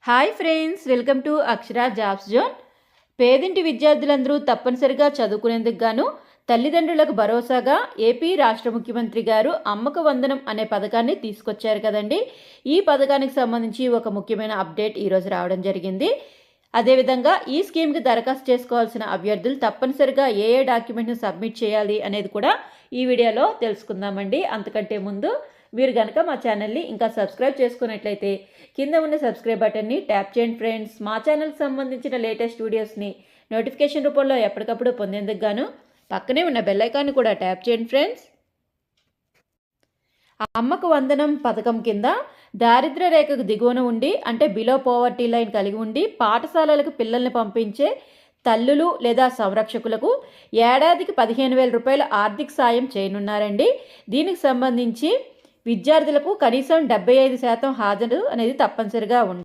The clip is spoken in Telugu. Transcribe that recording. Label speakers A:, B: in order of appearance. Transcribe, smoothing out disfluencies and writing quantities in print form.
A: Hi friends, welcome to Akshara jobs zone. పేదింటి విద్యార్థులందరూ తప్పనిసరిగా చదువుకునేందుకు గాను తల్లిదండ్రులకు భరోసాగా ఏపీ రాష్ట్ర ముఖ్యమంత్రి గారు అమ్మకు వందనం అనే పథకాన్ని తీసుకొచ్చారు కదండి. ఈ పథకానికి సంబంధించి ఒక ముఖ్యమైన అప్డేట్ ఈరోజు రావడం జరిగింది. అదేవిధంగా ఈ స్కీమ్కి దరఖాస్తు చేసుకోవాల్సిన అభ్యర్థులు తప్పనిసరిగా ఏ డాక్యుమెంట్ను సబ్మిట్ చేయాలి అనేది కూడా ఈ వీడియోలో తెలుసుకుందామండి. అంతకంటే ముందు మీరు కనుక మా ఛానల్ని ఇంకా సబ్స్క్రైబ్ చేసుకున్నట్లయితే కింద ఉన్న సబ్స్క్రైబ్ బటన్ని ట్యాప్ చేయండి ఫ్రెండ్స్. మా ఛానల్కి సంబంధించిన లేటెస్ట్ వీడియోస్ని నోటిఫికేషన్ రూపంలో ఎప్పటికప్పుడు పొందేందుకు గాను పక్కనే ఉన్న బెల్ ఐకాన్ని కూడా ట్యాప్ చేయండి ఫ్రెండ్స్. అమ్మకు వందనం పథకం కింద దారిద్ర్య రేఖకు దిగువన ఉండి అంటే బిలో పోవర్టీ లైన్ కలిగి ఉండి పాఠశాలలకు పిల్లల్ని పంపించే తల్లులు లేదా సంరక్షకులకు ఏడాదికి 15,000 రూపాయల ఆర్థిక సాయం చేయనున్నారండి. దీనికి సంబంధించి విద్యార్థులకు కనీసం 75% హాజరు అనేది తప్పనిసరిగా ఉంటుంది.